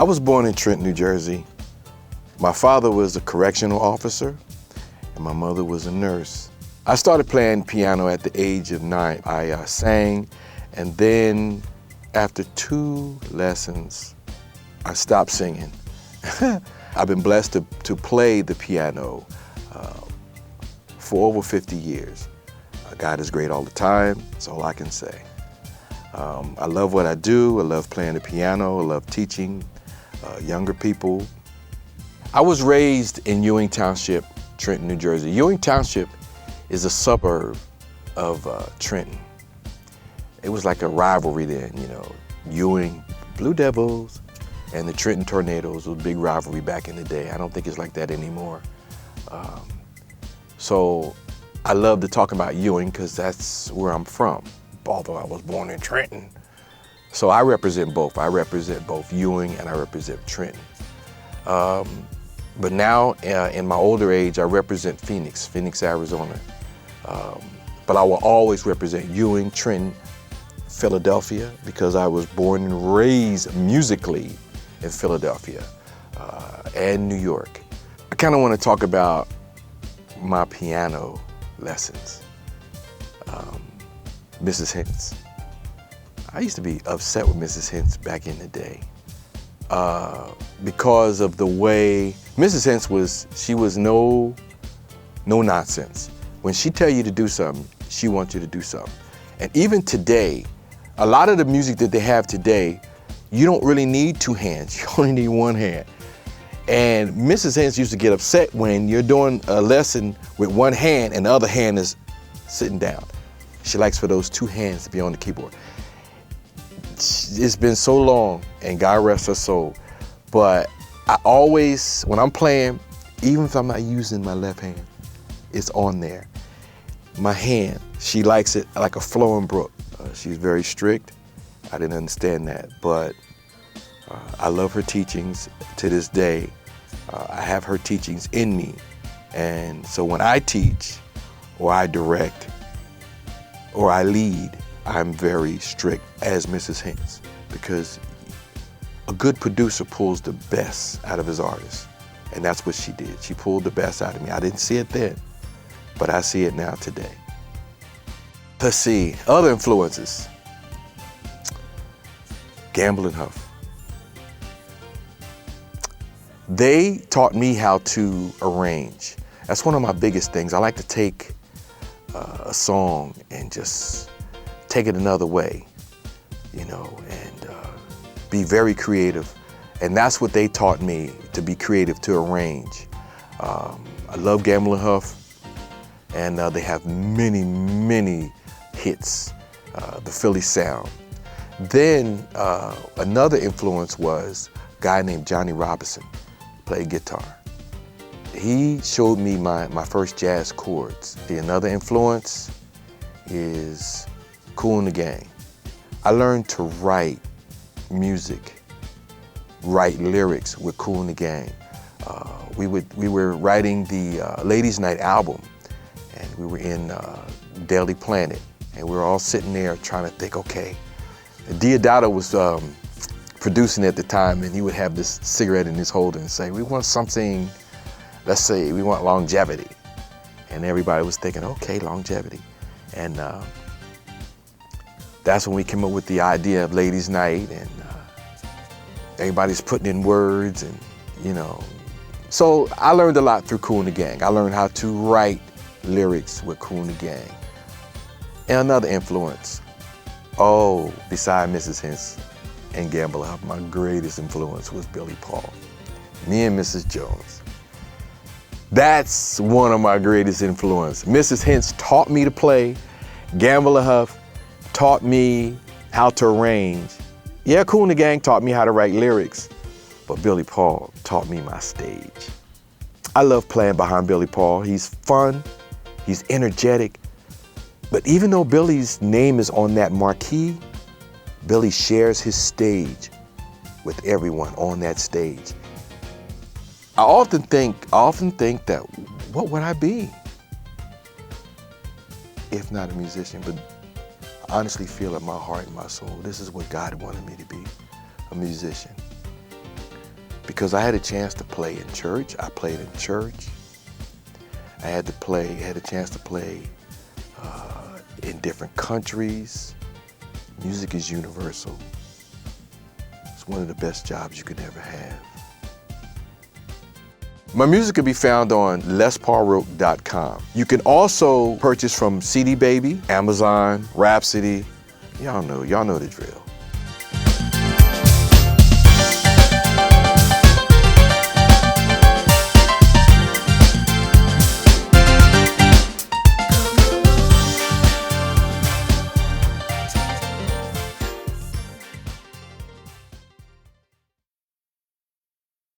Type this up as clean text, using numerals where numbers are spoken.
was born in Trenton, New Jersey. My father was a correctional officer and my mother was a nurse. I started playing piano at the age of 9. I sang, and then after 2 lessons, I stopped singing. I've been blessed to play the piano for over 50 years. God is great all the time, that's all I can say. I love what I do. I love playing the piano. I love teaching younger people. I was raised in Ewing Township, Trenton, New Jersey. Ewing Township is a suburb of Trenton. It was like a rivalry then, you know. Ewing Blue Devils and the Trenton Tornadoes was a big rivalry back in the day. I don't think it's like that anymore. So I love to talk about Ewing because that's where I'm from, although I was born in Trenton. So I represent both. I represent both Ewing and I represent Trenton. But now, in my older age, I represent Phoenix, Arizona. But I will always represent Ewing, Trenton, Philadelphia, because I was born and raised musically in Philadelphia and New York. I kind of want to talk about my piano lessons. Mrs. Hintz. I used to be upset with Mrs. Hintz back in the day. Because of the way Mrs. Hintz was no nonsense. When she tell you to do something, she wants you to do something. And even today, a lot of the music that they have today, you don't really need 2 hands, you only need 1 hand. And Mrs. Hintz used to get upset when you're doing a lesson with 1 hand and the other hand is sitting down. She likes for those 2 hands to be on the keyboard. It's been so long, and God rest her soul, but I always, when I'm playing, even if I'm not using my left hand, it's on there. My hand, she likes it like a flowing brook. She's very strict. I didn't understand that, but I love her teachings to this day. I have her teachings in me, and so when I teach, or I direct, or I lead, I'm very strict as Mrs. Hintz, because a good producer pulls the best out of his artist, and that's what she did. She pulled the best out of me. I didn't see it then, but I see it now today. Let's see, other influences. Gamble and Huff. They taught me how to arrange. That's one of my biggest things. I like to take a song and just take it another way, you know, and be very creative. And that's what they taught me, to be creative, to arrange. I love Gamble and Huff, and they have many, many hits, the Philly sound. Then another influence was a guy named Johnny Robinson, played guitar. He showed me my first jazz chords. Another influence is Kool and the Gang. I learned to write music, write lyrics with Kool and the Gang. We were writing the Ladies Night album, and we were in Daily Planet, and we were all sitting there trying to think, okay. Diodato was producing at the time, and he would have this cigarette in his holder and say, we want something, let's say we want longevity. And everybody was thinking, okay, longevity. And that's when we came up with the idea of Ladies Night, and everybody's putting in words, and you know. So I learned a lot through Kool and the Gang. I learned how to write lyrics with Kool and the Gang. And another influence, beside Mrs. Hintz and Gamble and Huff, my greatest influence was Billy Paul. Me and Mrs. Jones. That's one of my greatest influences. Mrs. Hintz taught me to play. Gamble and Huff taught me how to arrange. Yeah, Kool and the Gang taught me how to write lyrics, but Billy Paul taught me my stage. I love playing behind Billy Paul. He's fun, he's energetic, but even though Billy's name is on that marquee, Billy shares his stage with everyone on that stage. I often think that, what would I be if not a musician? But I honestly feel in my heart and my soul, this is what God wanted me to be, a musician. because I had a chance to play in church. I played in church. I had a chance to play in different countries. Music is universal. It's one of the best jobs you could ever have. My music can be found on lespaulroque.com. You can also purchase from CD Baby, Amazon, Rhapsody. Y'all know the drill.